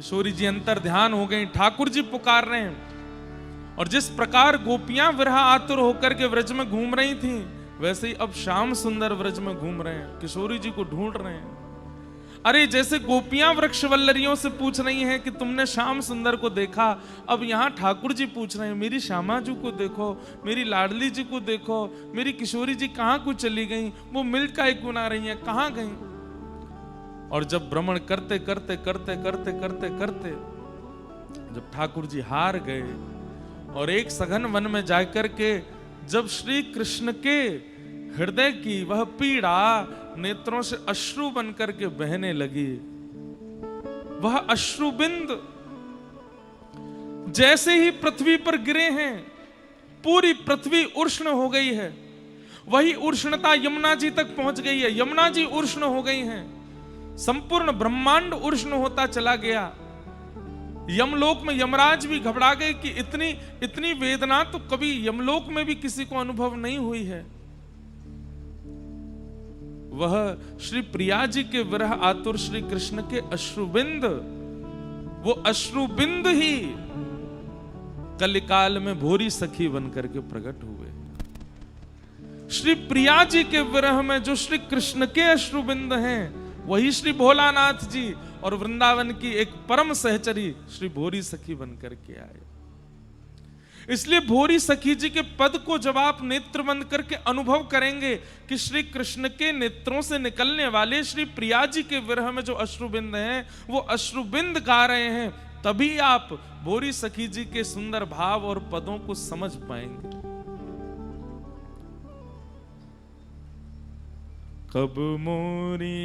किशोरी जी अंतर ध्यान हो गई, ठाकुर जी पुकार रहे हैं। और जिस प्रकार गोपियां विरह आतुर होकर के व्रज में घूम रही थी, वैसे ही अब श्याम सुंदर व्रज में घूम रहे हैं, किशोरी जी को ढूंढ रहे हैं। अरे जैसे गोपियां वृक्षवल्लरियों से पूछ रही हैं कि तुमने श्याम सुंदर को देखा, अब यहाँ ठाकुर जी पूछ रहे हैं मेरी श्यामा जी को देखो, मेरी लाडली जी को देखो, मेरी किशोरी जी कहाँ को चली गई, वो मिल्क का एक गुना रही है, कहाँ गई। और जब भ्रमण करते करते करते करते करते करते जब ठाकुर जी हार गए और एक सघन वन में जाकर के जब श्री कृष्ण के हृदय की वह पीड़ा नेत्रों से अश्रु बनकर के बहने लगी, वह अश्रुबिंद जैसे ही पृथ्वी पर गिरे हैं, पूरी पृथ्वी उष्ण हो गई है। वही उष्णता यमुना जी तक पहुंच गई है, यमुना जी उष्ण हो गई हैं, संपूर्ण ब्रह्मांड उष्ण होता चला गया। यमलोक में यमराज भी घबरा गए कि इतनी इतनी वेदना तो कभी यमलोक में भी किसी को अनुभव नहीं हुई है। वह श्री प्रिया जी के विरह आतुर श्री कृष्ण के अश्रुबिंद, वो अश्रुबिंद ही कलिकाल में भोरी सखी बनकर के प्रकट हुए। श्री प्रिया जी के विरह में जो श्री कृष्ण के अश्रुबिंद हैं, वही श्री भोलानाथ जी और वृंदावन की एक परम सहचरी श्री भोरी सखी बनकर के आए। इसलिए भोरी सखी जी के पद को जब आप नेत्र बंद करके अनुभव करेंगे कि श्री कृष्ण के नेत्रों से निकलने वाले श्री प्रिया जी के विरह में जो अश्रुबिंद हैं, वो अश्रुबिंद गा रहे हैं, तभी आप भोरी सखी जी के सुंदर भाव और पदों को समझ पाएंगे। कब मोरी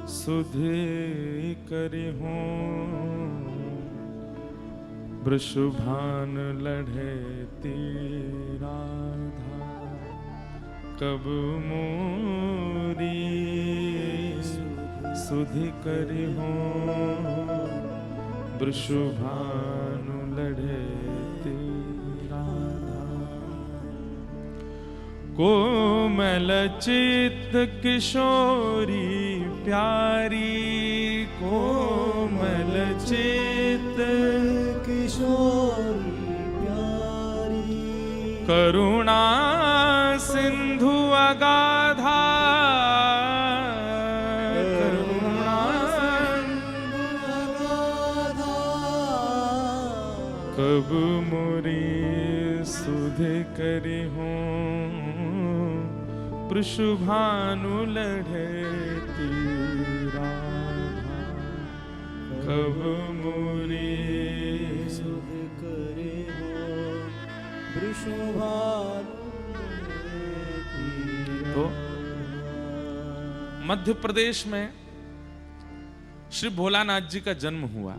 सुधे करे हों, वृषभान लढ़े तेरा धार। कब मोरी सुधे करे हों, वृषभान लढ़े तेरा धार। कोमल चित्त किशोरी प्यारी, कोमल चित्त किशोरी प्यारी, करुणा सिंधु अगाधा, करुणा अगाधा। कब मोरी सुधे करे हों, वृषभानु लढ़े तेरा धार। कब मोरी सुधे करे हों, वृषभानु लढ़े। तो मध्य प्रदेश में श्री भोलानाथ जी का जन्म हुआ,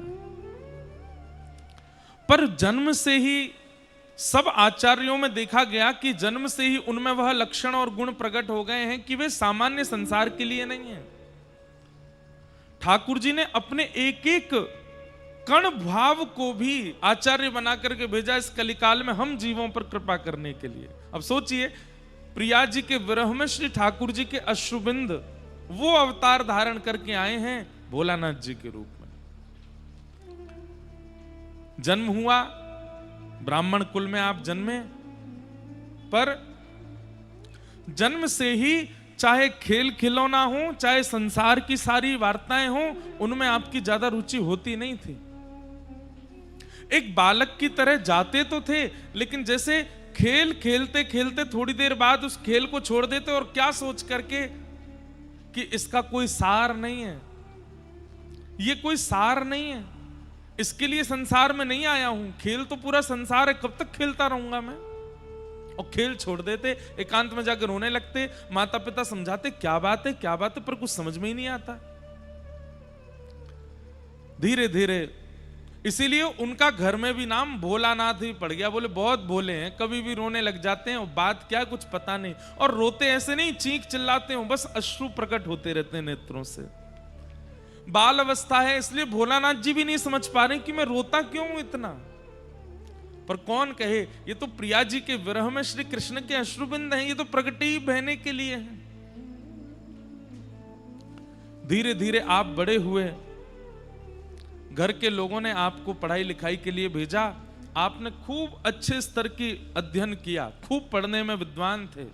पर जन्म से ही सब आचार्यों में देखा गया कि जन्म से ही उनमें वह लक्षण और गुण प्रकट हो गए हैं कि वे सामान्य संसार के लिए नहीं हैं। ठाकुर जी ने अपने एक एक कण भाव को भी आचार्य बना करके भेजा इस कलिकाल में हम जीवों पर कृपा करने के लिए। अब सोचिए, प्रिया जी के विरह में श्री ठाकुर जी के अश्रुबिंद वो अवतार धारण करके आए हैं भोलानाथ जी के रूप में। जन्म हुआ, ब्राह्मण कुल में आप जन्मे, पर जन्म से ही चाहे खेल खिलौना हो, चाहे संसार की सारी वार्ताएं हो, उनमें आपकी ज्यादा रुचि होती नहीं थी। एक बालक की तरह जाते तो थे, लेकिन जैसे खेल खेलते खेलते थोड़ी देर बाद उस खेल को छोड़ देते, और क्या सोच करके कि इसका कोई सार नहीं है, ये कोई सार नहीं है, इसके लिए संसार में नहीं आया हूं, खेल तो पूरा संसार है, कब तक खेलता रहूंगा मैं। और खेल छोड़ देते, एकांत में जाकर रोने लगते, माता पिता समझाते क्या बात है क्या बात है, पर कुछ समझ में ही नहीं आता। धीरे धीरे इसीलिए उनका घर में भी नाम भोलानाथ ही पड़ गया। बोले बहुत भोले हैं, कभी भी रोने लग जाते हैं, और बात क्या कुछ पता नहीं, और रोते ऐसे नहीं चीख चिल्लाते हो, बस अश्रु प्रकट होते रहते हैं नेत्रों से। बाल अवस्था है, इसलिए भोलानाथ जी भी नहीं समझ पा रहे कि मैं रोता क्यों हूं इतना। पर कौन कहे, ये तो प्रिया जी के विरह में श्री कृष्ण के अश्रुबिंद हैं, ये तो प्रगति ही बहने के लिए हैं। धीरे धीरे आप बड़े हुए, घर के लोगों ने आपको पढ़ाई लिखाई के लिए भेजा, आपने खूब अच्छे स्तर की अध्ययन किया, खूब पढ़ने में विद्वान थे,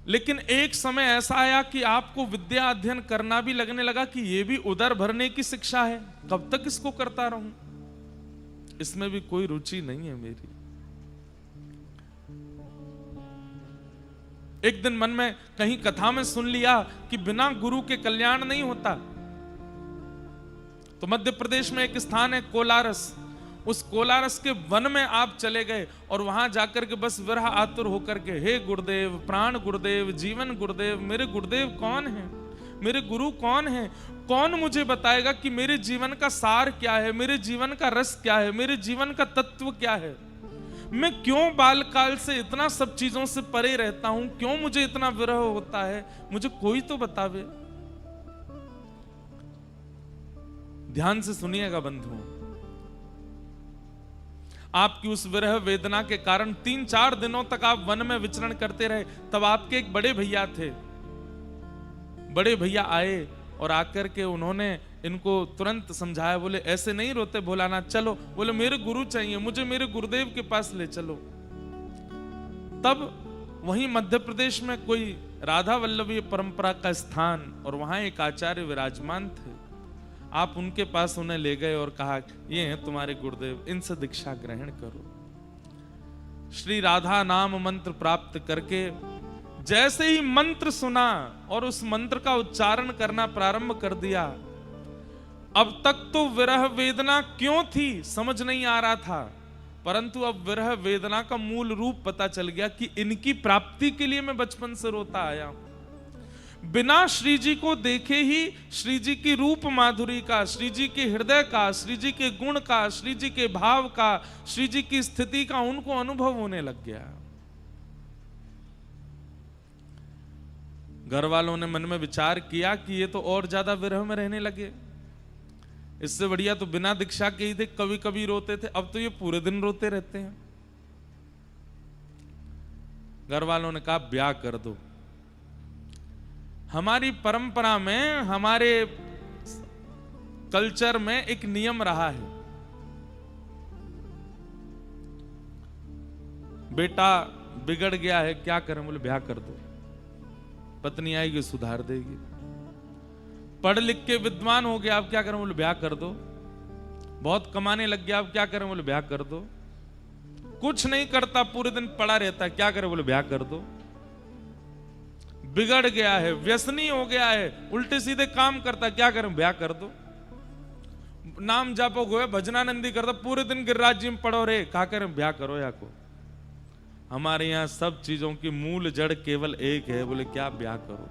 लेकिन एक समय ऐसा आया कि आपको विद्या अध्ययन करना भी लगने लगा कि यह भी उदर भरने की शिक्षा है, कब तक इसको करता रहूं, इसमें भी कोई रुचि नहीं है मेरी। एक दिन मन में कहीं कथा में सुन लिया कि बिना गुरु के कल्याण नहीं होता। तो मध्य प्रदेश में एक स्थान है कोलारस, उस कोलारस के वन में आप चले गए और वहां जाकर के बस विरह आतुर होकर के, हे गुरुदेव, प्राण गुरुदेव, जीवन गुरुदेव, मेरे गुरुदेव कौन है, मेरे गुरु कौन है, कौन मुझे बताएगा कि मेरे जीवन का सार क्या है, मेरे जीवन का रस क्या है, मेरे जीवन का तत्व क्या है, मैं क्यों बालकाल से इतना सब चीजों से परे रहता हूं, क्यों मुझे इतना विरह होता है, मुझे कोई तो बतावे। ध्यान से सुनिएगा बंधुओं, आपकी उस विरह वेदना के कारण 3-4 दिनों तक आप वन में विचरण करते रहे। तब आपके एक बड़े भैया थे, बड़े भैया आए और आकर के उन्होंने इनको तुरंत समझाया, बोले ऐसे नहीं रोते भोलानाथ, चलो, बोले मेरे गुरु चाहिए, मुझे मेरे गुरुदेव के पास ले चलो। तब वहीं मध्य प्रदेश में कोई राधा वल्लभी परंपरा का स्थान और वहां एक आचार्य विराजमान थे, आप उनके पास उन्हें ले गए और कहा, ये हैं तुम्हारे गुरुदेव, इनसे दीक्षा ग्रहण करो। श्री राधा नाम मंत्र प्राप्त करके जैसे ही मंत्र सुना और उस मंत्र का उच्चारण करना प्रारंभ कर दिया, अब तक तो विरह वेदना क्यों थी समझ नहीं आ रहा था, परंतु अब विरह वेदना का मूल रूप पता चल गया कि इनकी प्राप्ति के लिए मैं बचपन से रोता आया हूं। बिना श्री जी को देखे ही श्री जी की रूप माधुरी का, श्री जी के हृदय का, श्री जी के गुण का, श्री जी के भाव का, श्री जी की स्थिति का उनको अनुभव होने लग गया। घर वालों ने मन में विचार किया कि ये तो और ज्यादा विरह में रहने लगे, इससे बढ़िया तो बिना दीक्षा के ही थे, कभी कभी रोते थे, अब तो ये पूरे दिन रोते रहते हैं। घर वालों ने कहा ब्याह कर दो। हमारी परंपरा में, हमारे कल्चर में एक नियम रहा है, बेटा बिगड़ गया है, क्या करें, बोले ब्याह कर दो, पत्नी आएगी सुधार देगी। पढ़ लिख के विद्वान हो गया, अब क्या करें, बोले ब्याह कर दो। बहुत कमाने लग गया, अब क्या करें, बोले ब्याह कर दो। कुछ नहीं करता, पूरे दिन पड़ा रहता है, क्या करें, बोले ब्याह कर दो। बिगड़ गया है, व्यसनी हो गया है, उल्टे सीधे काम करता, क्या करें, ब्याह कर दो। नाम जापो गोए भजनानंदी करता, पूरे दिन गिरिराज जी में पड़ो रे, क्या करें, ब्याह करो या को। हमारे यहां सब चीजों की मूल जड़ केवल एक है, बोले क्या ब्याह करो।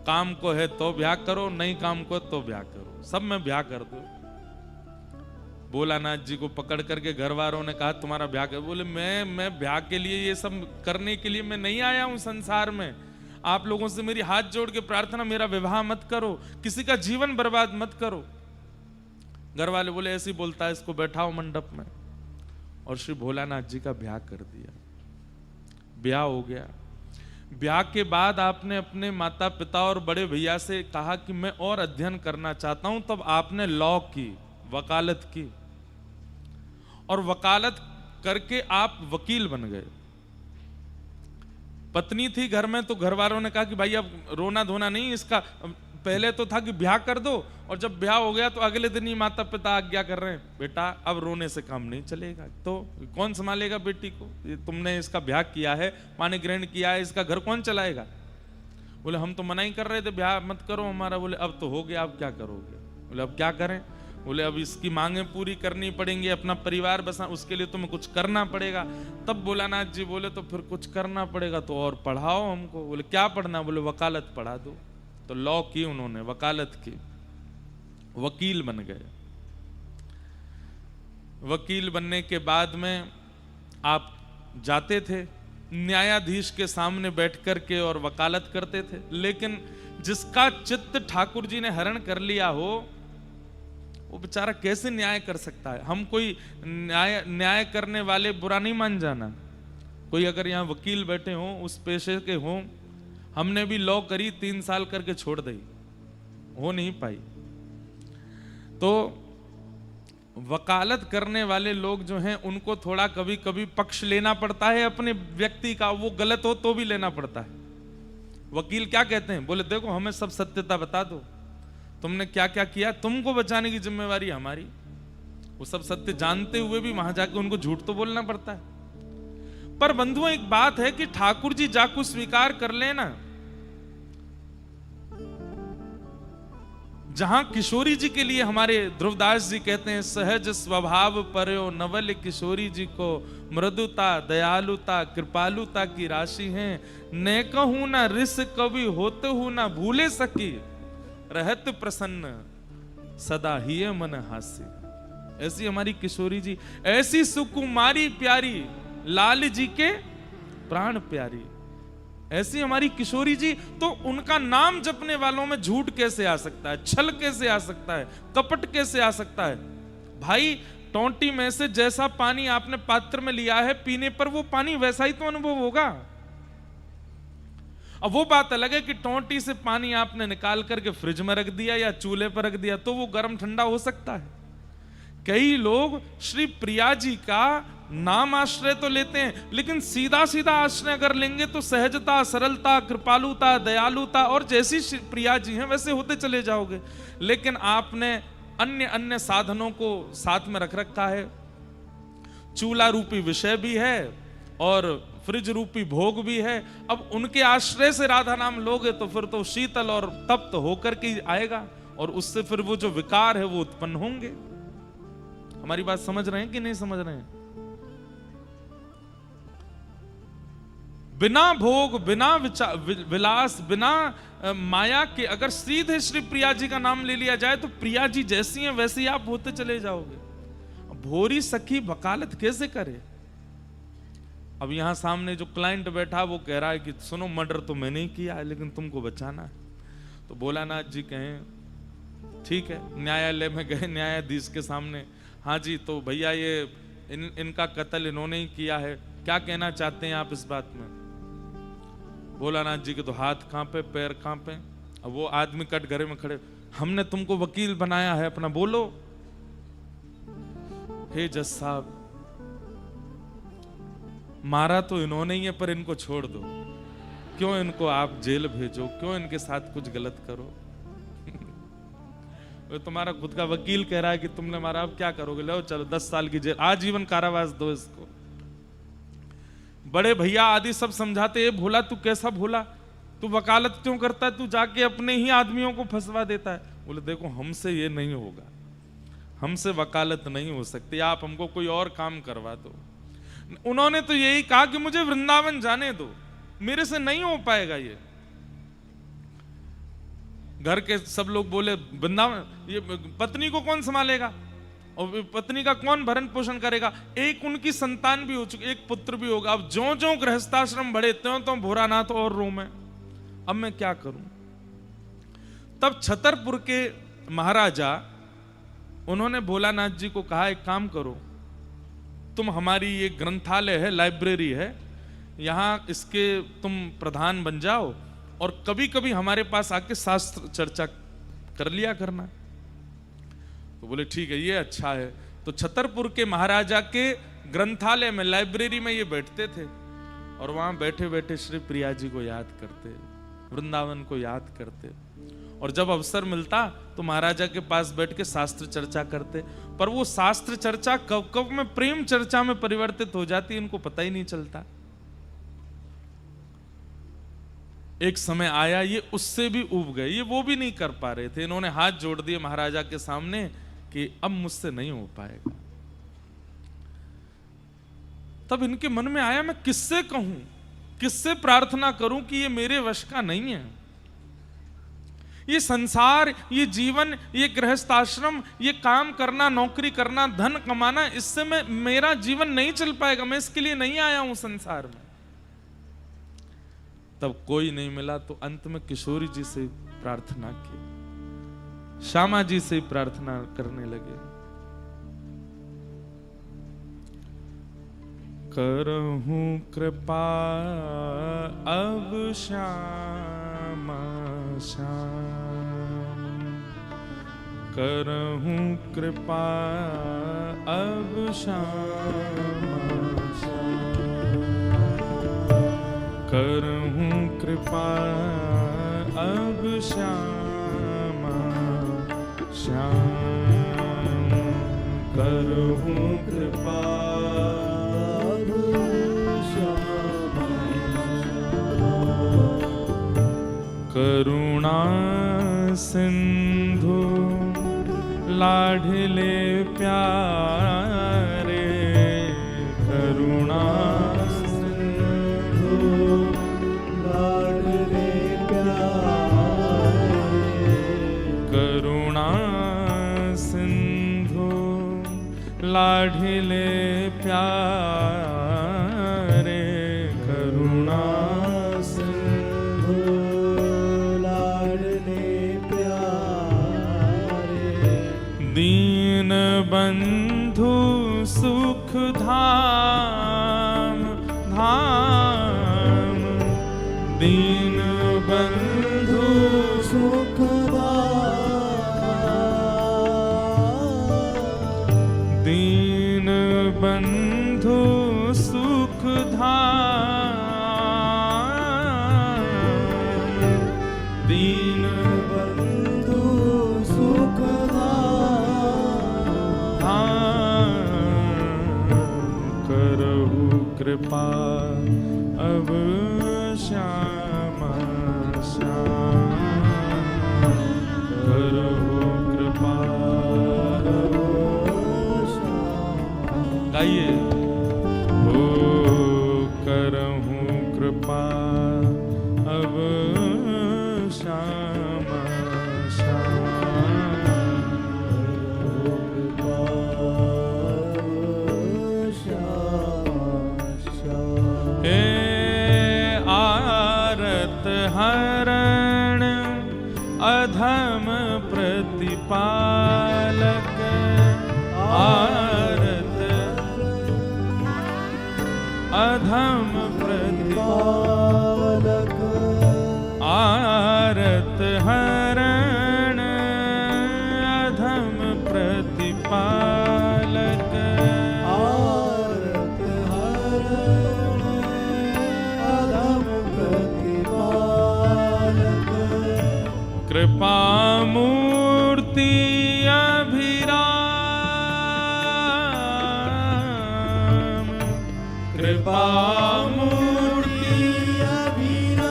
काम को है तो ब्याह करो, नहीं काम को तो ब्याह करो, सब में ब्याह कर दो। भोलानाथ जी को पकड़ करके घर वालों ने कहा तुम्हारा ब्याह कर, बोले मैं ब्याह के लिए, ये सब करने के लिए मैं नहीं आया हूं संसार में। आप लोगों से मेरी हाथ जोड़ के प्रार्थना, मेरा विवाह मत करो, किसी का जीवन बर्बाद मत करो। घर वाले बोले ऐसे ही बोलता है, इसको बैठाओ मंडप में। और श्री भोलानाथ जी का ब्याह कर दिया, ब्याह हो गया। ब्याह के बाद आपने अपने माता पिता और बड़े भैया से कहा कि मैं और अध्ययन करना चाहता हूं, तब आपने लॉ की, वकालत की, और वकालत करके आप वकील बन गए। पत्नी थी घर में, तो घर वालों ने कहा कि भाई अब रोना धोना नहीं, इसका पहले तो था कि ब्याह कर दो, और जब ब्याह हो गया तो अगले दिन ही माता पिता आज्ञा कर रहे हैं, बेटा अब रोने से काम नहीं चलेगा, तो कौन संभालेगा बेटी को, तुमने इसका ब्याह किया है, पानी ग्रहण किया है, इसका घर कौन चलाएगा। बोले हम तो मना ही कर रहे थे, ब्याह मत करो हमारा। बोले अब तो हो गया, अब क्या करोगे। बोले अब क्या करें। बोले अब इसकी मांगें पूरी करनी पड़ेंगी, अपना परिवार बसा, उसके लिए तुम्हें कुछ करना पड़ेगा। तब भोलानाथ जी बोले तो फिर कुछ करना पड़ेगा तो और पढ़ाओ हमको। बोले क्या पढ़ना। बोले वकालत पढ़ा दो। तो लॉ की उन्होंने, वकालत की, वकील बन गए। वकील बनने के बाद में आप जाते थे न्यायाधीश के सामने बैठ कर के और वकालत करते थे, लेकिन जिसका चित्त ठाकुर जी ने हरण कर लिया हो वो बेचारा कैसे न्याय कर सकता है। हम कोई न्याय करने वाले बुरा नहीं मान जाना। कोई अगर यहाँ वकील बैठे हों, उस पेशे के हों, हमने भी लॉ करी 3 साल करके छोड़ दी, हो नहीं पाई। तो वकालत करने वाले लोग जो हैं उनको थोड़ा कभी कभी पक्ष लेना पड़ता है अपने व्यक्ति का, वो गलत हो तो भी लेना पड़ता है। वकील क्या कहते हैं, बोले देखो हमें सब सत्यता बता दो, तुमने क्या क्या किया, तुमको बचाने की जिम्मेवारी हमारी। वो सब सत्य जानते हुए भी वहां जाके उनको झूठ तो बोलना पड़ता है। पर बंधुओं एक बात है कि ठाकुर जी जाकू स्वीकार कर लेना, जहां किशोरी जी के लिए हमारे ध्रुवदास जी कहते हैं सहज स्वभाव पर्यो नवल किशोरी जी को मृदुता दयालुता कृपालुता की राशि है, ने कहूं ना रिस कवि होते हूं ना भूले सकी, रहत प्रसन्न सदा ही मन हास्य। ऐसी हमारी किशोरी जी, ऐसी सुकुमारी प्यारी लाल जी के प्राण प्यारी, ऐसी हमारी किशोरी जी। तो उनका नाम जपने वालों में झूठ कैसे आ सकता है, छल कैसे आ सकता है, कपट कैसे आ सकता है। भाई टोंटी में से जैसा पानी आपने पात्र में लिया है, पीने पर वो पानी वैसा ही तो अनुभव होगा। अब वो बात अलग है कि टोंटी से पानी आपने निकाल करके फ्रिज में रख दिया या चूल्हे पर रख दिया तो वो गर्म ठंडा हो सकता है। कई लोग श्री प्रिया जी का नाम आश्रय तो लेते हैं, लेकिन सीधा सीधा आश्रय अगर लेंगे तो सहजता सरलता कृपालुता दयालुता और जैसी श्री प्रिया जी हैं वैसे होते चले जाओगे। लेकिन आपने अन्य अन्य साधनों को साथ में रख रखा है, चूल्हा रूपी विषय भी है और फ्रिज रूपी भोग भी है। अब उनके आश्रय से राधा नाम लोगे तो फिर तो शीतल और तप्त होकर के आएगा और उससे फिर वो जो विकार है वो उत्पन्न होंगे। हमारी बात समझ रहे हैं कि नहीं समझ रहे हैं? बिना भोग बिना विलास बिना माया के अगर सीधे श्री प्रिया जी का नाम ले लिया जाए तो प्रिया जी जैसी हैं वैसे ही आप होते चले जाओगे। भोरी सखी वकालत कैसे करे? अब यहां सामने जो क्लाइंट बैठा वो कह रहा है कि सुनो मर्डर तो मैंने ही किया है लेकिन तुमको बचाना है। तो भोलानाथ जी कहें ठीक है, न्यायालय में गए न्यायाधीश के सामने, हाँ जी तो भैया ये इनका कत्ल इन्होंने ही किया है, क्या कहना चाहते हैं आप इस बात में? भोलानाथ जी के तो हाथ कांपे पैर कांपे। अब वो आदमी कटघरे में खड़े, हमने तुमको वकील बनाया है अपना, बोलो। हे जज साहब मारा तो इन्होंने ही है पर इनको छोड़ दो, क्यों इनको आप जेल भेजो, क्यों इनके साथ कुछ गलत करो? तुम्हारा खुद का वकील कह रहा है कि तुमने मारा, अब क्या करोगे? लो चलो 10 साल की जेल, आजीवन कारावास दो इसको। बड़े भैया आदि सब समझाते, ये भोला तू कैसा भोला, तू वकालत क्यों करता है, तू जाके अपने ही आदमियों को फंसवा देता है। बोले देखो हमसे ये नहीं होगा, हमसे वकालत नहीं हो सकती, आप हमको कोई और काम करवा दो। उन्होंने तो यही कहा कि मुझे वृंदावन जाने दो, मेरे से नहीं हो पाएगा ये। घर के सब लोग बोले वृंदावन, ये पत्नी को कौन संभालेगा और पत्नी का कौन भरण पोषण करेगा? एक उनकी संतान भी हो चुकी, एक पुत्र भी होगा। अब जो जो गृहस्थाश्रम बढ़े त्यों तो भोरानाथ और रो में, अब मैं क्या करूं? तब छतरपुर के महाराजा उन्होंने भोलानाथ जी को कहा एक काम करो, तुम हमारी ये ग्रंथालय है, लाइब्रेरी है, यहां इसके तुम प्रधान बन जाओ और कभी कभी हमारे पास आके शास्त्र चर्चा कर लिया करना। तो बोले ठीक है, ये अच्छा है। तो छतरपुर के महाराजा के ग्रंथालय में, लाइब्रेरी में ये बैठते थे और वहां बैठे बैठे श्री प्रिया जी को याद करते, वृंदावन को याद करते, और जब अवसर मिलता तो महाराजा के पास बैठ के शास्त्र चर्चा करते। पर वो शास्त्र चर्चा कब कब में प्रेम चर्चा में परिवर्तित हो जाती, इनको पता ही नहीं चलता। एक समय आया ये उससे भी ऊब गए, ये वो भी नहीं कर पा रहे थे। इन्होंने हाथ जोड़ दिए महाराजा के सामने कि अब मुझसे नहीं हो पाएगा। तब इनके मन में आया मैं किससे कहूं, किससे प्रार्थना करूं कि ये मेरे वश का नहीं है। ये संसार, ये जीवन, ये गृहस्थ आश्रम, ये काम करना, नौकरी करना, धन कमाना, इससे मेरा जीवन नहीं चल पाएगा, मैं इसके लिए नहीं आया हूं संसार में। तब कोई नहीं मिला तो अंत में किशोरी जी से प्रार्थना की, श्यामा जी से प्रार्थना करने लगे। करहूं कृपा अब श्यामा श्याम, करहूं कृपा अब श्यामा करहूं कृपा अब श्यामा श्याम करहूं कृपा अब श्यामा करुणा सिंधु लाडले प्यारे करुणा सिंधु लाडले प्यारे करुणा सिंधु लाडले प्यारे करुणा सिंधु लाडले प्यारे दीन बंधु सुख धाम धाम दीन बंधु सुख दीन बंधु सुख धाम दीन बंधु सुख करहु कृपा अब श्यामा श्याम करहु कृपा गाइए हो करहु कृपा अब श्यामा हे आरत हरण अधम प्रतिपालक आरत अधम प्रतिपालक आरत हरण अधम प्रतिपालक आरत हरण अधम प्रतिपालक कृपा मूर्ति अभिराम कृपा मूर्ति अभिराम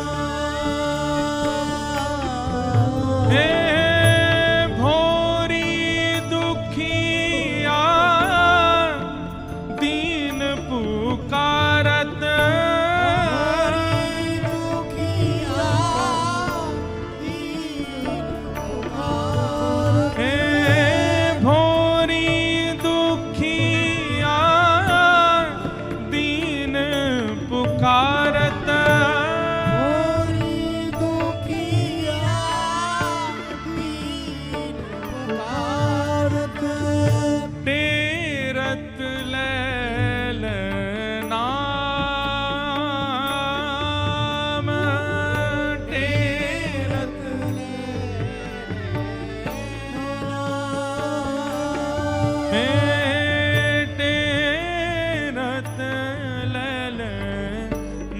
हे भोरी दुखिया दीन पुकारत हे भोरी दुखिया दीन पुकारत टेरत लैल नाम टेरत हे टेरत लैल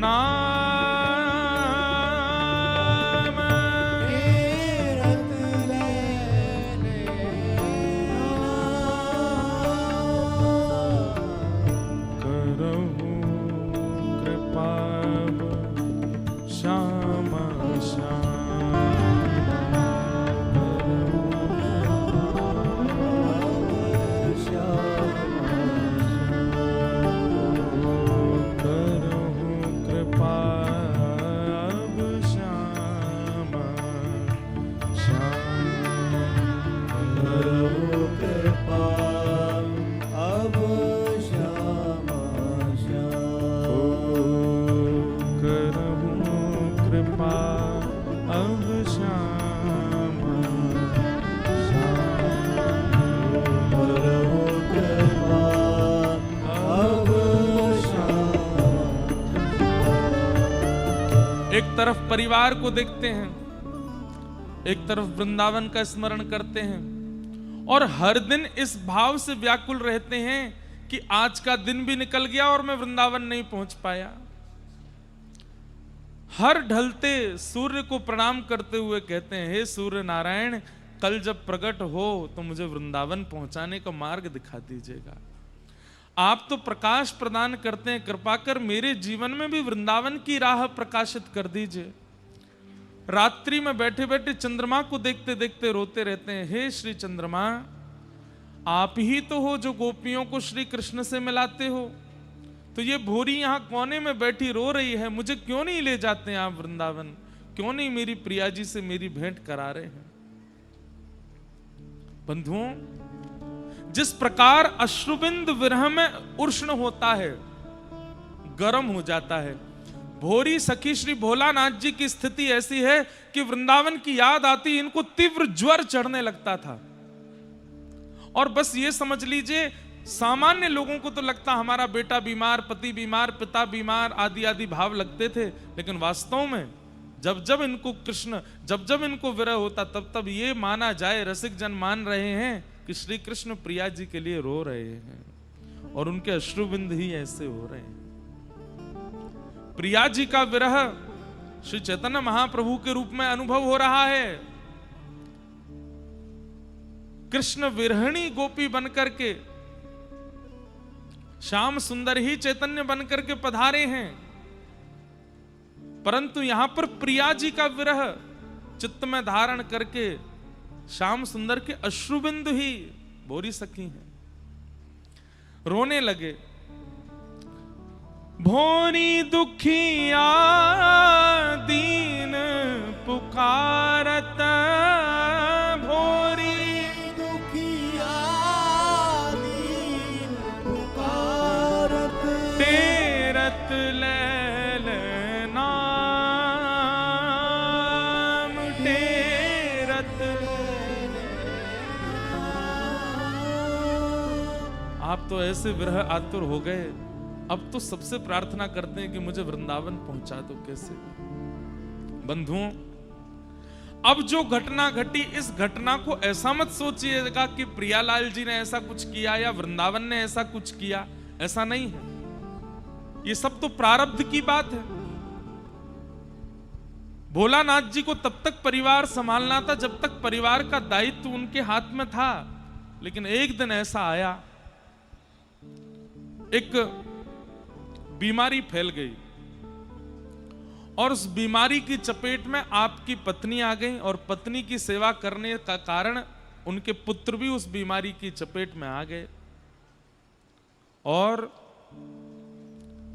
नाम करहु कृपा श्यामा करहु कृपा अब श्यामा कृपा अब श्यामा करहु कृपा अब श्यामा करहु कृपा अब श्यामा एक तरफ परिवार को देखते हैं, एक तरफ वृंदावन का स्मरण करते हैं और हर दिन इस भाव से व्याकुल रहते हैं कि आज का दिन भी निकल गया और मैं वृंदावन नहीं पहुंच पाया। हर ढलते सूर्य को प्रणाम करते हुए कहते हैं, हे सूर्य नारायण, कल जब प्रकट हो तो मुझे वृंदावन पहुंचाने का मार्ग दिखा दीजिएगा। आप तो प्रकाश प्रदान करते हैं, कृपा कर मेरे जीवन में भी वृंदावन की राह प्रकाशित कर दीजिए। रात्रि में बैठे बैठे चंद्रमा को देखते देखते रोते रहते हैं, हे श्री चंद्रमा, आप ही तो हो जो गोपियों को श्री कृष्ण से मिलाते हो, तो ये भोरी यहां कोने में बैठी रो रही है, मुझे क्यों नहीं ले जाते हैं आप वृंदावन? क्यों नहीं मेरी प्रिया जी से मेरी भेंट करा रहे हैं? बंधुओं, जिस प्रकार अश्रुबिंद विरह में उष्ण होता है, गर्म हो जाता है, भोरी सखी श्री भोलानाथ जी की स्थिति ऐसी है कि वृंदावन की याद आती इनको तीव्र ज्वर चढ़ने लगता था। और बस ये समझ लीजिए, सामान्य लोगों को तो लगता हमारा बेटा बीमार, पति बीमार, पिता बीमार आदि आदि भाव लगते थे, लेकिन वास्तव में जब जब इनको कृष्ण, जब जब इनको विरह होता, तब तब ये माना जाए, रसिक जन मान रहे हैं कि श्री कृष्ण प्रिया जी के लिए रो रहे हैं और उनके अश्रुबिंद ही ऐसे हो रहे हैं। प्रिया जी का विरह श्री चैतन्य महाप्रभु के रूप में अनुभव हो रहा है। कृष्ण विरहिणी गोपी बनकर के, श्याम सुंदर ही चैतन्य बनकर के पधारे हैं, परंतु यहां पर प्रिया जी का विरह चित्त में धारण करके श्याम सुंदर के अश्रुबिंदु ही भोरी सखी हैं, रोने लगे। भोरी दुखिया दीन पुकारत, भोरी दुखिया दीन पुकारत, तेरत लैल नाम, तेरत। आप तो ऐसे विरह आतुर हो गए, अब तो सबसे प्रार्थना करते हैं कि मुझे वृंदावन पहुंचा दो। कैसे? बंधुओं, अब जो घटना घटी, इस घटना को ऐसा मत सोचिएगा कि प्रियालाल जी ने ऐसा कुछ किया या वृंदावन ने ऐसा कुछ किया, ऐसा नहीं है। ये सब तो प्रारब्ध की बात है। भोलानाथ जी को तब तक परिवार संभालना था जब तक परिवार का दायित्व उनके हाथ में था, लेकिन एक दिन ऐसा आया, एक बीमारी फैल गई और उस बीमारी की चपेट में आपकी पत्नी आ गई, और पत्नी की सेवा करने का कारण उनके पुत्र भी उस बीमारी की चपेट में आ गए। और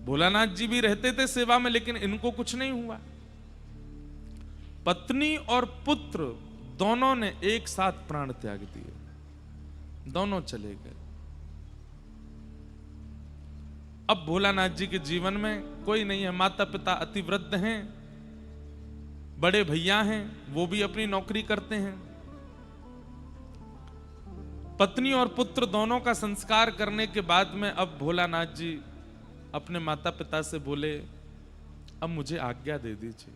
भोलानाथ जी भी रहते थे सेवा में, लेकिन इनको कुछ नहीं हुआ। पत्नी और पुत्र दोनों ने एक साथ प्राण त्याग दिए, दोनों चले गए। अब भोलानाथ जी के जीवन में कोई नहीं है, माता पिता अति वृद्ध हैं, बड़े भैया हैं, वो भी अपनी नौकरी करते हैं। पत्नी और पुत्र दोनों का संस्कार करने के बाद में अब भोलानाथ जी अपने माता पिता से बोले, अब मुझे आज्ञा दे दीजिए,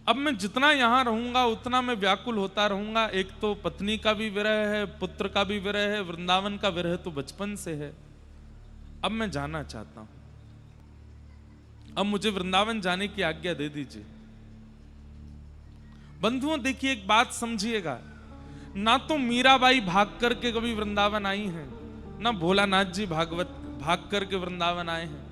अब मैं जितना यहां रहूंगा उतना मैं व्याकुल होता रहूंगा। एक तो पत्नी का भी विरह है, पुत्र का भी विरह है, वृंदावन का विरह तो बचपन से है। अब मैं जाना चाहता हूं, अब मुझे वृंदावन जाने की आज्ञा दे दीजिए। बंधुओं, देखिए एक बात समझिएगा, ना तो मीराबाई भाग करके कभी वृंदावन आई हैं, ना भोलानाथ जी भाग करके वृंदावन आए हैं।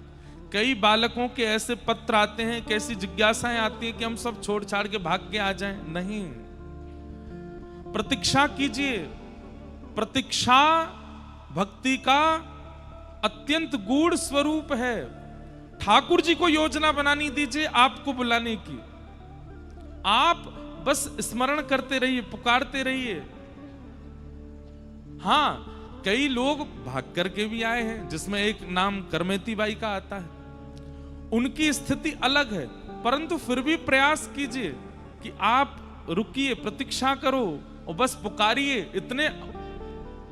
कई बालकों के ऐसे पत्र आते हैं, कैसी जिज्ञासाएं आती हैं कि हम सब छोड़ छाड़ के भाग के आ जाएं। नहीं, प्रतीक्षा कीजिए। प्रतीक्षा भक्ति का अत्यंत गूढ़ स्वरूप है। ठाकुर जी को योजना बनानी दीजिए आपको बुलाने की, आप बस स्मरण करते रहिए, पुकारते रहिए। हां, कई लोग भाग करके भी आए हैं, जिसमें एक नाम करमेती बाई का आता है, उनकी स्थिति अलग है, परंतु फिर भी प्रयास कीजिए कि आप रुकिए, प्रतीक्षा करो और बस पुकारिए, इतने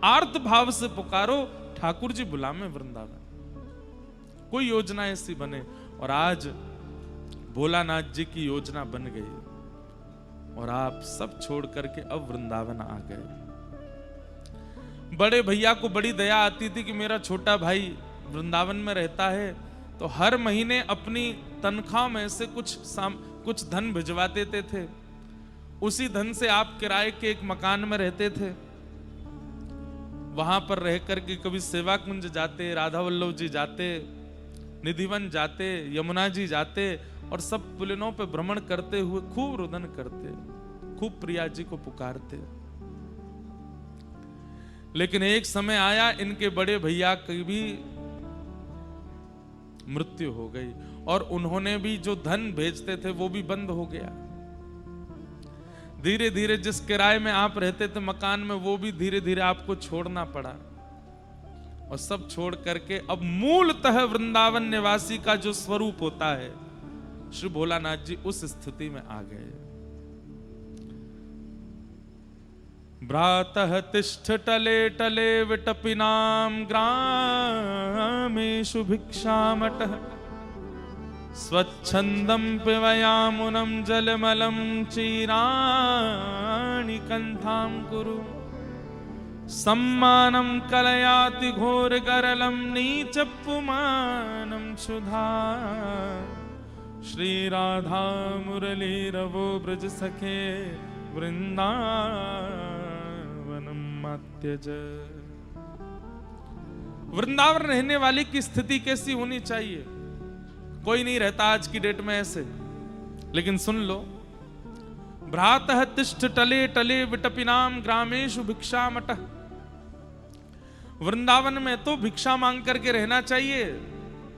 आर्त भाव से पुकारो, ठाकुर जी बुला में वृंदावन। कोई योजना ऐसी बने, और आज भोलानाथ जी की योजना बन गई और आप सब छोड़ करके अब वृंदावन आ गए। बड़े भैया को बड़ी दया आती थी कि मेरा छोटा भाई वृंदावन में रहता है, तो हर महीने अपनी तनख्वाह में से कुछ धन भिजवा देते थे। उसी धन से आप किराए के एक मकान में रहते थे। वहां पर रह करके कभी सेवा कुंज जाते, राधा वल्लभ जी जाते, निधिवन जाते, यमुना जी जाते और सब पुलिनों पे भ्रमण करते हुए खूब रुदन करते, खूब प्रिया जी को पुकारते। लेकिन एक समय आया, इनके बड़े भैया की भी मृत्यु हो गई और उन्होंने भी जो धन भेजते थे वो भी बंद हो गया। धीरे धीरे जिस किराए में आप रहते थे मकान में, वो भी धीरे धीरे आपको छोड़ना पड़ा और सब छोड़ करके अब मूलतः वृंदावन निवासी का जो स्वरूप होता है, श्री भोलानाथ जी उस स्थिति में आ गए। भ्रातः तिष्ठ टले टले विटपिनां ग्रामेषु भिक्षामटः स्वच्छंदं पिबयामुनं जलमलं चीराणि कंठां कुरु सम्मानं कलयाति घोरगरलं नीचपुमानं सुधा श्रीराधा मुरलीरवो ब्रज सखे वृंदावनम मात्यज। वृंदावन रहने वाले की स्थिति कैसी होनी चाहिए? कोई नहीं रहता आज की डेट में ऐसे, लेकिन सुन लो, भ्रातः तिष्ठ टले टले विटपिनाम ग्रामेषु भिक्षामटः। वृंदावन में तो भिक्षा मांग करके रहना चाहिए,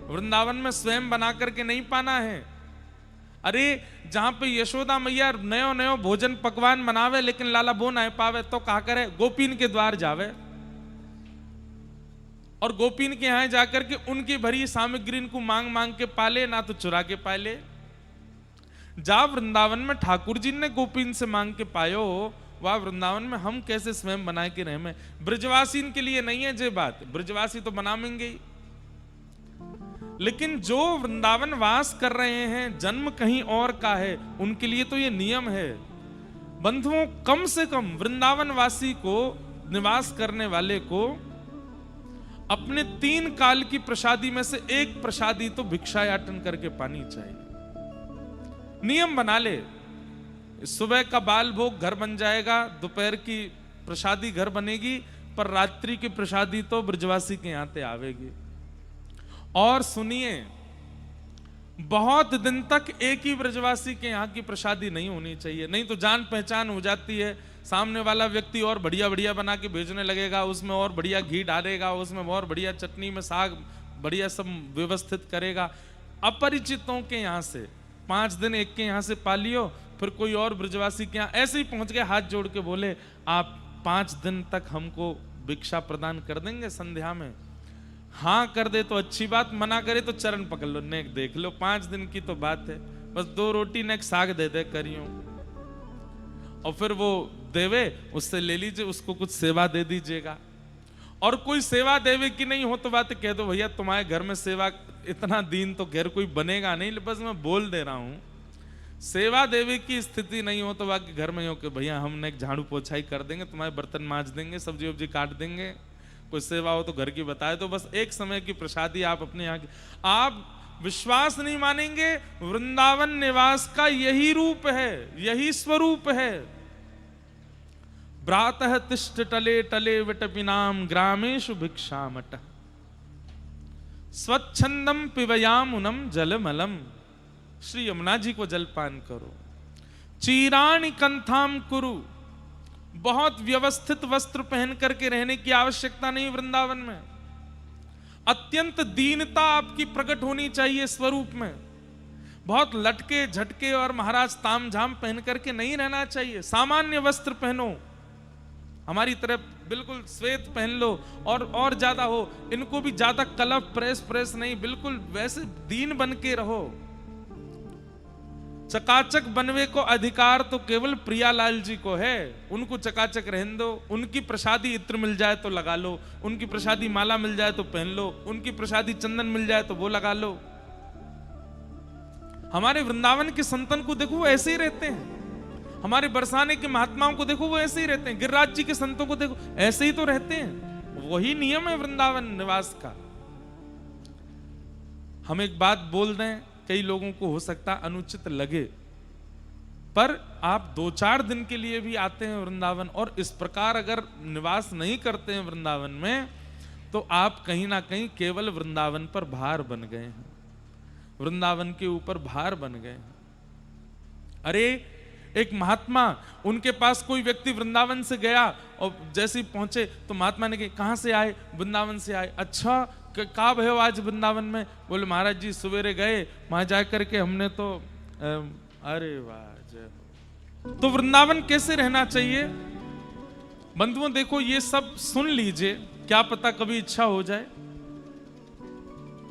वृंदावन में स्वयं बना करके नहीं पाना है। अरे जहां पे यशोदा मैया नयो नयो भोजन पकवान बनावे लेकिन लाला बो ना पावे तो कहा करे, गोपीन के द्वार जावे और गोपीन के यहां जाकर के उनकी भरी सामग्री को मांग मांग के पाले, ना तो चुरा के पाले। जा वृंदावन में ठाकुर जी ने गोपीन से मांग के पायो, वह वृंदावन में हम कैसे स्वयं बना के रहे में। ब्रजवासी के लिए नहीं है जे बात, ब्रजवासी तो बनाएंगे ही, लेकिन जो वृंदावन वास कर रहे हैं, जन्म कहीं और का है, उनके लिए तो ये नियम है। बंधुओं, कम से कम वृंदावन वासी को, निवास करने वाले को अपने 3 काल की प्रसादी में से एक प्रसादी तो भिक्षायाटन करके पानी चाहिए। नियम बना ले, सुबह का बाल भोग घर बन जाएगा, दोपहर की प्रसादी घर बनेगी, पर रात्रि की प्रसादी तो ब्रजवासी के यहां पे आवेगी। और सुनिए, बहुत दिन तक एक ही ब्रजवासी के यहाँ की प्रसादी नहीं होनी चाहिए, नहीं तो जान पहचान हो जाती है। सामने वाला व्यक्ति और बढ़िया बढ़िया बना के भेजने लगेगा, उसमें और बढ़िया घी डालेगा, उसमें और बढ़िया चटनी में साग बढ़िया सब व्यवस्थित करेगा। अपरिचितों के यहाँ से 5 दिन एक के यहाँ से पालियो, फिर कोई और ब्रजवासी के यहाँ ऐसे ही पहुंच गए, हाथ जोड़ के बोले आप 5 दिन तक हमको भिक्षा प्रदान कर देंगे संध्या में। हाँ कर दे तो अच्छी बात, मना करे तो चरण पकड़ लो, नेक देख लो, 5 दिन की तो बात है, बस 2 रोटी नेक साग दे दे करियो, और फिर वो देवे उससे ले लीजिए, उसको कुछ सेवा दे दीजिएगा। और कोई सेवा देवे की नहीं हो तो बात कह दो, भैया तुम्हारे घर में सेवा इतना दिन तो घर कोई बनेगा नहीं, बस मैं बोल दे रहा हूं। सेवा देवे की स्थिति नहीं हो तो बाकी घर में हो कि भैया हमने एक झाड़ू पोछाई कर देंगे, तुम्हारे बर्तन मांज देंगे, सब्जी वब्जी काट देंगे, कोई सेवा हो तो घर की बताए, तो बस एक समय की प्रसादी आप अपने यहाँ की। आप विश्वास नहीं मानेंगे, वृंदावन निवास का यही रूप है, यही स्वरूप है। भ्रातः तिष्ठ टले टले विटपिनाम ग्रामेषु भिक्षामटः स्वच्छंदम पिबयामुनम जलमलम। श्री यमुना जी को जलपान करो। चीराणि कंथाम कुरु, बहुत व्यवस्थित वस्त्र पहन करके रहने की आवश्यकता नहीं वृंदावन में। अत्यंत दीनता आपकी प्रकट होनी चाहिए स्वरूप में। बहुत लटके झटके और महाराज तामझाम पहन करके नहीं रहना चाहिए। सामान्य वस्त्र पहनो, हमारी तरफ बिल्कुल श्वेत पहन लो, और ज्यादा हो, इनको भी ज्यादा कलफ प्रेस नहीं, बिल्कुल वैसे दीन बन के रहो। चकाचक बनवे को अधिकार तो केवल प्रियालाल जी को है, उनको चकाचक रहने दो। उनकी प्रसादी इत्र मिल जाए तो लगा लो, उनकी प्रसादी माला मिल जाए तो पहन लो, उनकी प्रसादी चंदन मिल जाए तो वो लगा लो। हमारे वृंदावन के संतन को देखो, वो ऐसे ही रहते हैं। हमारे बरसाने के महात्माओं को देखो, वो ऐसे ही रहते हैं। गिरिराज जी के संतों को देखो, ऐसे ही तो रहते हैं। वही नियम है वृंदावन निवास का। हम एक बात बोल दें, कई लोगों को हो सकता अनुचित लगे, पर आप 2-4 दिन के लिए भी आते हैं वृंदावन और इस प्रकार अगर निवास नहीं करते हैं वृंदावन में, तो आप कहीं ना कहीं केवल वृंदावन पर भार बन गए हैं, वृंदावन के ऊपर भार बन गए हैं। अरे एक महात्मा, उनके पास कोई व्यक्ति वृंदावन से गया और जैसे ही पहुंचे तो महात्मा ने कहा, कहां से आए? वृंदावन से आए। अच्छा, कहाँ भय हो आज वृंदावन में? बोले महाराज जी सवेरे गए, वहां जाकर के हमने तो अरे वाह जय हो। तो वृंदावन कैसे रहना चाहिए? बंधुओं देखो, ये सब सुन लीजिए, क्या पता कभी इच्छा हो जाए।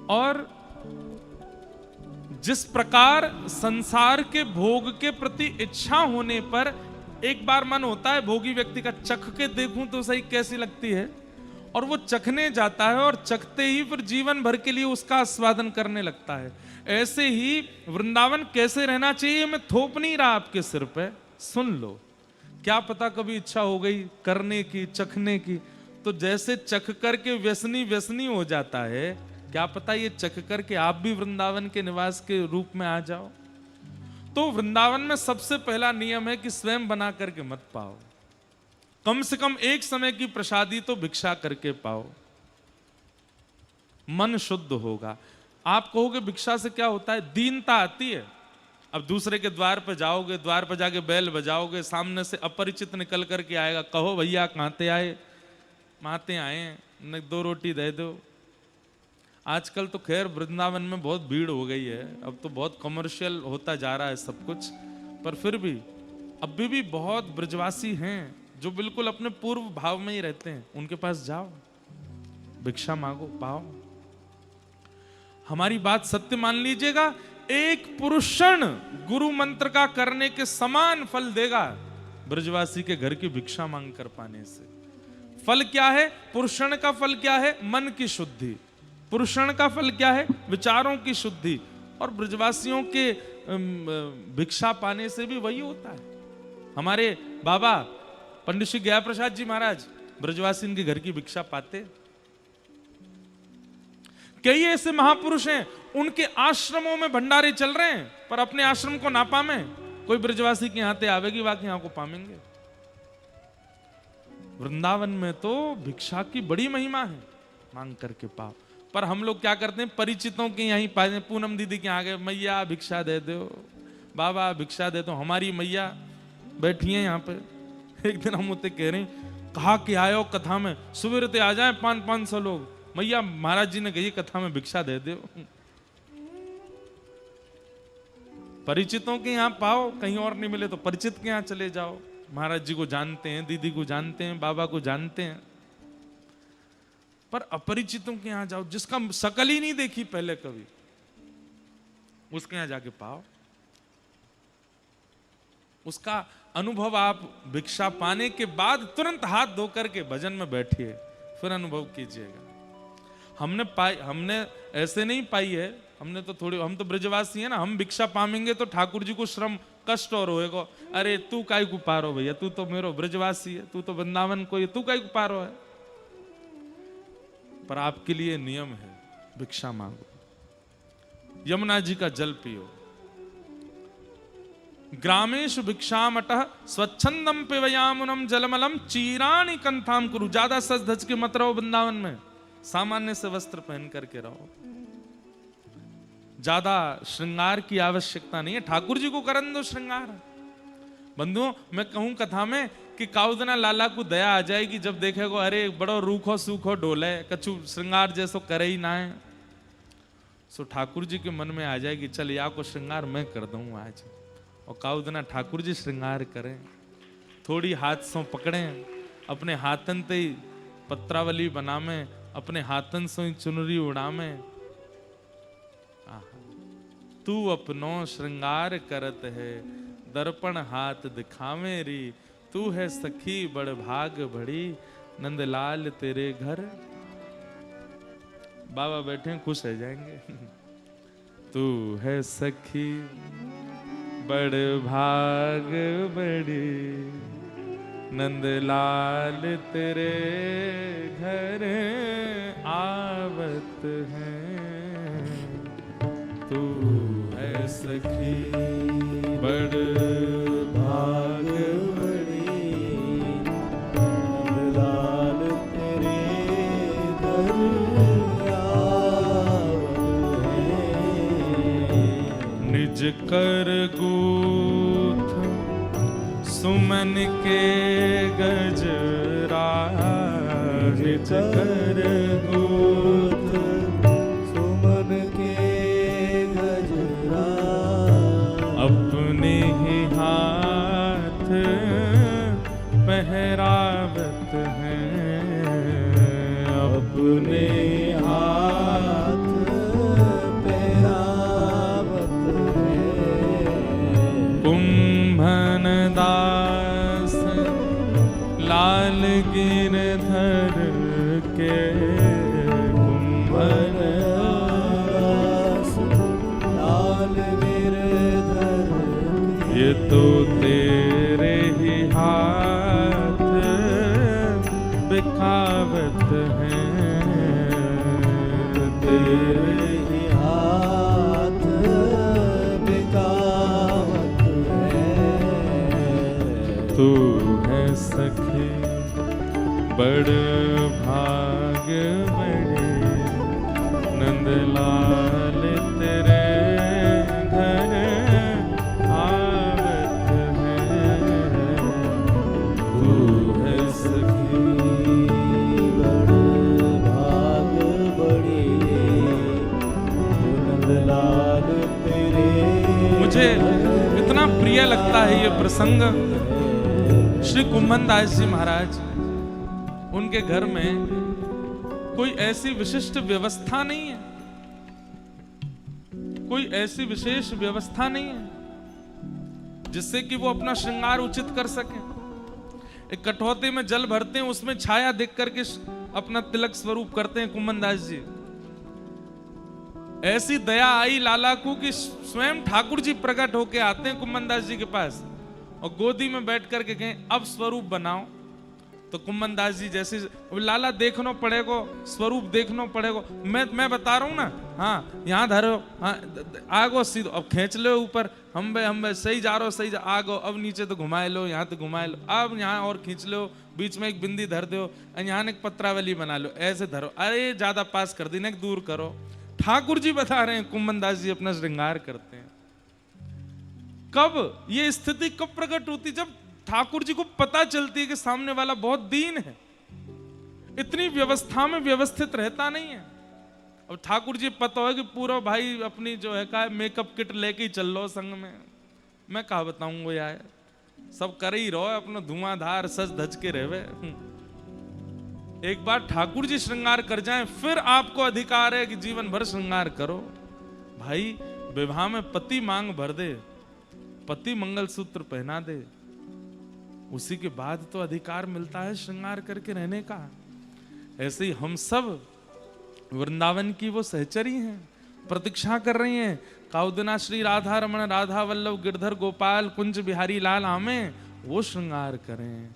और जिस प्रकार संसार के भोग के प्रति इच्छा होने पर एक बार मन होता है भोगी व्यक्ति का, चख के देखूं तो सही कैसी लगती है, और वो चखने जाता है और चखते ही फिर जीवन भर के लिए उसका आस्वादन करने लगता है। ऐसे ही वृंदावन कैसे रहना चाहिए मैं थोप नहीं रहा आपके सिर पे, सुन लो। क्या पता कभी इच्छा हो गई करने की, चखने की, तो जैसे चख करके व्यसनी व्यसनी हो जाता है, क्या पता ये चख करके आप भी वृंदावन के निवास के रूप में आ जाओ। तो वृंदावन में सबसे पहला नियम है कि स्वयं बना करके मत पाओ, कम से कम एक समय की प्रसादी तो भिक्षा करके पाओ, मन शुद्ध होगा। आप कहोगे भिक्षा से क्या होता है? दीनता आती है। अब दूसरे के द्वार पर जाओगे, द्वार पर जाके बैल बजाओगे, सामने से अपरिचित निकल करके आएगा, कहो भैया कहां आए? माते आए, न 2 रोटी दे दो। आजकल तो खैर वृंदावन में बहुत भीड़ हो गई है, अब तो बहुत कमर्शियल होता जा रहा है सब कुछ, पर फिर भी अभी भी बहुत ब्रजवासी हैं जो बिल्कुल अपने पूर्व भाव में ही रहते हैं। उनके पास जाओ, भिक्षा मांगो, पाओ। हमारी बात सत्य मान लीजिएगा, एक पुरुषण गुरु मंत्र का करने के समान फल देगा ब्रजवासी के घर की भिक्षा मांग कर पाने से। फल क्या है? पुरुषण का फल क्या है? मन की शुद्धि। पुरुषण का फल क्या है? विचारों की शुद्धि। और ब्रजवासियों के भिक्षा पाने से भी वही होता है। हमारे बाबा पंडित श्री गया प्रसाद जी महाराज ब्रजवासी इनके घर की भिक्षा पाते। कई ऐसे महापुरुष हैं, उनके आश्रमों में भंडारे चल रहे हैं, पर अपने आश्रम को ना पामे, कोई ब्रजवासी के यहाँ आवेगी, वाकई यहाँ को पामेंगे। वृंदावन में तो भिक्षा की बड़ी महिमा है, मांग करके पाओ। पर हम लोग क्या करते हैं, परिचितों के यहीं पाए, पूनम दीदी के यहाँ गए, मैया भिक्षा दे दो, बाबा भिक्षा दे दो। हमारी मैया बैठी है यहाँ पे। एक दिन हम उसे कह रहे हैं, कहा कि आयो कथा में, सुबह ते आ जाए 500-500 लोग, मैया महाराज जी ने कही कथा में भिक्षा दे दो। परिचितों के यहाँ पाओ, कहीं और नहीं मिले तो परिचित के यहाँ चले जाओ। महाराज जी को जानते हैं, दीदी को जानते हैं, बाबा को जानते हैं, पर अपरिचितों के यहाँ जाओ, जिसका शकल ही नहीं देखी पहले कभी, उसके यहाँ जाके पाओ। उसका अनुभव आप भिक्षा पाने के बाद तुरंत हाथ धो करके भजन में बैठिए, फिर अनुभव कीजिएगा। हमने ऐसे नहीं पाई है, हमने तो थोड़ी, हम तो ब्रजवासी है ना, हम भिक्षा पाएंगे तो ठाकुर जी को श्रम कष्ट और होएगा। अरे तू काई को पारो भैया, तू तो मेरो ब्रजवासी है, तू तो वृंदावन को है, तू काई को पारो है। पर आपके लिए नियम है, भिक्षा मांगो, यमुना जी का जल पियो। ग्रामेशु भिक्षामटः स्वच्छंदम पिबयामुनम जलमलम चीराणि कंथाम कुरु। ज्यादा सज धज के मत रहो वृंदावन में, सामान्य से वस्त्र पहन करके रहो। ज्यादा श्रृंगार की आवश्यकता नहीं है, ठाकुर जी को करन दो श्रृंगार। बंधुओं मैं कहूं कथा में कि काउदना लाला को दया आ जाएगी जब देखेगो अरे बड़ो रूखो सूखो डोले, कछु श्रृंगार जैसो करे ही ना है, सो ठाकुर जी के मन में आ जाएगी, चल या को श्रृंगार मैं कर दूं आज। और काउदना ठाकुर जी श्रृंगार करें, थोड़ी हाथ सो पकड़े, अपने हाथन ते पत्रावली बनावे, अपने हाथन से चुनरी उड़ावे। तू अपनो श्रृंगार करत है, दर्पण हाथ दिखावे री, तू है सखी बड़ भाग बड़ी, नंदलाल तेरे घर। बाबा बैठे खुश हो जाएंगे। तू है सखी बड़ भाग बड़ी नंदलाल तेरे घर आवत है। तू है सखी बड़ भाग बड़ी नंदलाल तेरे घर आवत है। निज कर गूथ सुमन के गजरा, निज कर गूथ सुमन के गजरा, अपने ही हाथ पहरावत हैं, अपने हाथ पहरावत है। कुंभन दास लाल गिरधर के, कुंभन दास लाल गिरधर के, ये तो तेरे ही हाथ बिखावत हैं, तेरे ही हाथ बिकावत है। तू है सखी बड़ भाग बड़ी नंदलाल तेरे घर आवत है। तू है सखी बड़ भाग बड़ी नंदलाल तेरे। मुझे इतना प्रिय लगता है ये प्रसंग। श्री कुंभन दास जी महाराज, उनके घर में कोई ऐसी विशिष्ट व्यवस्था नहीं है, कोई ऐसी विशेष व्यवस्था नहीं है जिससे कि वो अपना श्रृंगार उचित कर सके। एक कठौते में जल भरते हैं, उसमें छाया देख करके अपना तिलक स्वरूप करते हैं कुंभन दास जी। ऐसी दया आई लाला को कि स्वयं ठाकुर जी प्रकट होके आते हैं कुंभन दास जी के पास और गोदी में बैठ करके कहें अब स्वरूप बनाओ। तो कुंभन दास जी जैसे लाला देखना पड़ेगा, स्वरूप देखना पड़ेगा, मैं बता रहा हूं ना, हाँ यहाँ धरो, हाँ आगो सीधो, अब खींच लो ऊपर, हम बे सही जा रहे हो, सही जा आगो, अब नीचे तो घुमाए लो, यहाँ तो घुमाए लो, अब यहाँ और खींच लो, बीच में एक बिंदी धर दो, यहाँ एक पत्रावली बना लो, ऐसे धरो, अरे ज्यादा पास कर दी, दूर करो। ठाकुर जी बता रहे हैं कुंभन दास जी अपना श्रृंगार करते हैं। कब ये स्थिति कब प्रकट होती? जब ठाकुर जी को पता चलती है कि सामने वाला बहुत दीन है, इतनी व्यवस्था में व्यवस्थित रहता नहीं है। अब ठाकुर जी पता है कि पूरा भाई अपनी जो है का मेकअप किट लेके ही चल लो संग में, मैं कहा बताऊंगा यार, सब कर ही रहो अपना धुआंधार सज धज के रहवे। एक बार ठाकुर जी श्रृंगार कर जाएं फिर आपको अधिकार है कि जीवन भर श्रृंगार करो। भाई विवाह में पति मांग भर दे, पति मंगलसूत्र पहना दे, उसी के बाद तो अधिकार मिलता है श्रृंगार करके रहने का। ऐसे ही हम सब वृंदावन की वो सहचरी हैं, प्रतीक्षा कर रही हैं काउदिना श्री राधा रमण राधा वल्लभ गिरधर गोपाल कुंज बिहारी लाल हमें वो श्रृंगार करें,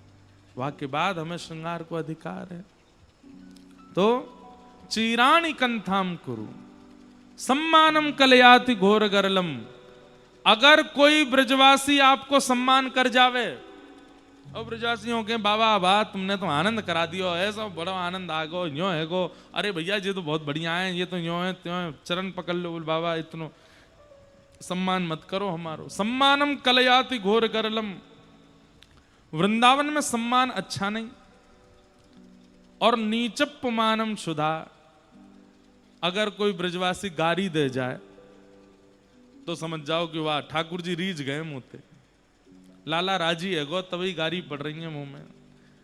वहां के बाद हमें श्रृंगार को अधिकार है। तो चीराणि कंथाम कुरु सम्मानम कलयाति घोर गरलम। अगर कोई ब्रजवासी आपको सम्मान कर जावे, और ब्रजवासियों के बाबा बा तुमने तो आनंद करा दियो, ऐसा बड़ा आनंद आ गो, यो है गो, अरे भैया ये तो बहुत बढ़िया है, ये तो यो है त्यों है, चरण पकड़ लो बोल बाबा, इतनो सम्मान मत करो हमारो। सम्मानम कलयाति घोर गरलम। वृंदावन में सम्मान अच्छा नहीं। और नीचप्पमानम शुदा। अगर कोई ब्रजवासी गारी दे जाए तो समझ जाओ कि वाह ठाकुर जी रीझ गए मुंह पे, लाला राजी है गो तभी गारी पड़ रही है मुंह में।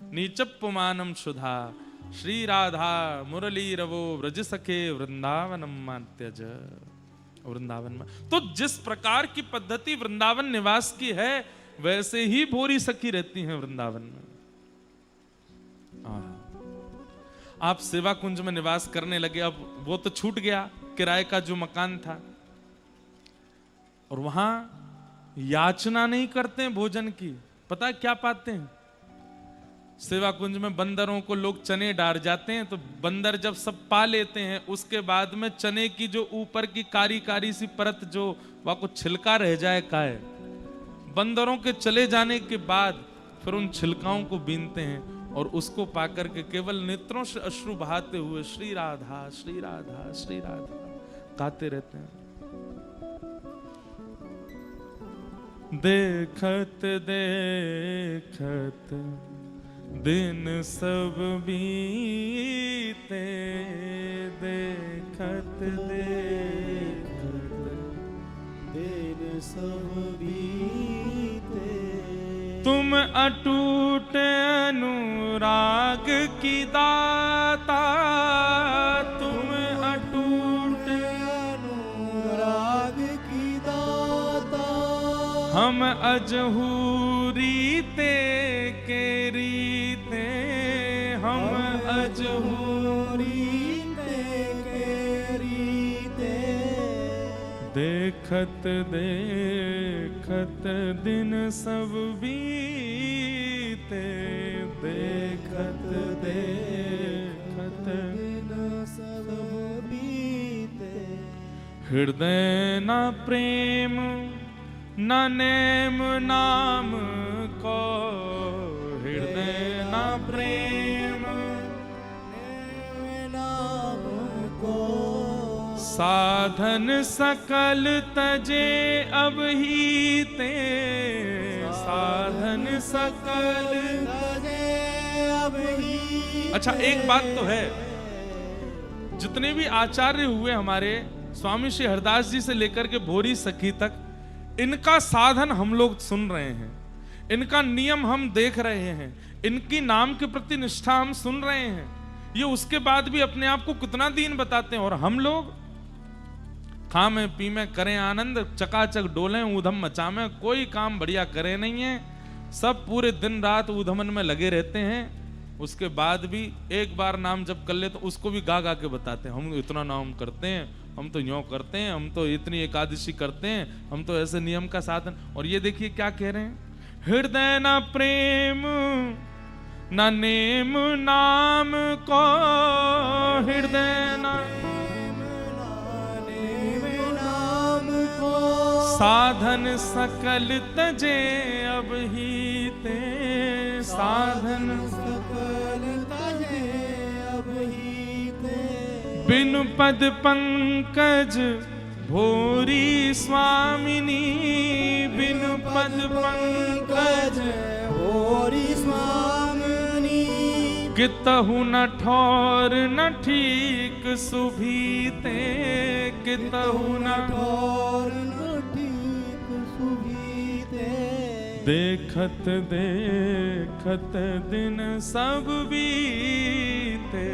नीचप्पमानम शुधा श्री राधा मुरली रवो व्रज सखे वृंदावनम त्यज। वृंदावन में तो जिस प्रकार की पद्धति वृंदावन निवास की है वैसे ही भोरी सखी रहती हैं वृंदावन में। आप सेवा कुंज में निवास करने लगे, अब वो तो छूट गया किराए का जो मकान था, और वहां याचना नहीं करते हैं भोजन की, पता है क्या पाते हैं? सेवा कुंज में बंदरों को लोग चने डाल जाते हैं, तो बंदर जब सब पा लेते हैं उसके बाद में चने की जो ऊपर की कारी कारी सी परत जो वहां को छिलका रह जाए काहे, बंदरों के चले जाने के बाद फिर उन छिलकाओं को बीनते हैं और उसको पाकर के केवल नेत्रों से अश्रु बहाते हुए श्री राधा श्री राधा श्री राधा गाते रहते हैं। देखत देखत दिन सब बीते, देखत देखत दिन सब बीते, तुम अटूट अनुराग की दाता, तुम अटूट अनुराग की दाता, हम अजहूरी ते के रीते, हम अजहूरी के रीते, देखत देखत दिन सब बीते, देखत देखत दिन सब बीते, हृदय न प्रेम न नेम नाम को, हृदय न प्रेम नाम को, साधन सकल तजे अब ही ते, साधन सकल तजे अब ही। अच्छा एक बात तो है, जितने भी आचार्य हुए हमारे स्वामी श्री हरदास जी से लेकर के भोरी सखी तक, इनका साधन हम लोग सुन रहे हैं, इनका नियम हम देख रहे हैं, इनकी नाम के प्रति निष्ठा हम सुन रहे हैं। ये उसके बाद भी अपने आप को कितना दीन बताते हैं, और हम लोग खामें पीमें करें आनंद, चकाचक डोलें ऊधम मचामें, कोई काम बढ़िया करे नहीं है, सब पूरे दिन रात ऊधमन में लगे रहते हैं। उसके बाद भी एक बार नाम जप कर ले तो उसको भी गा गा के बताते हैं, हम इतना नाम करते हैं, हम तो यूं करते हैं, हम तो इतनी एकादशी करते हैं, हम तो ऐसे नियम का साधन। और ये देखिए क्या कह रहे हैं, हृदय न प्रेम न नेम नाम को, हृदय न नाम को, साधन सकल तजे अब ही ते, साधन सकल तजे अब ही ते, बिनु पद पंकज भोरी स्वामिनी, बिनु पद पंकज भोरी स्वामिनी, कितहु न ठौर न ठीक सुभीते, कितहु न ठौर न ठीक सुभीते, देखत देखत दिन सब बीते,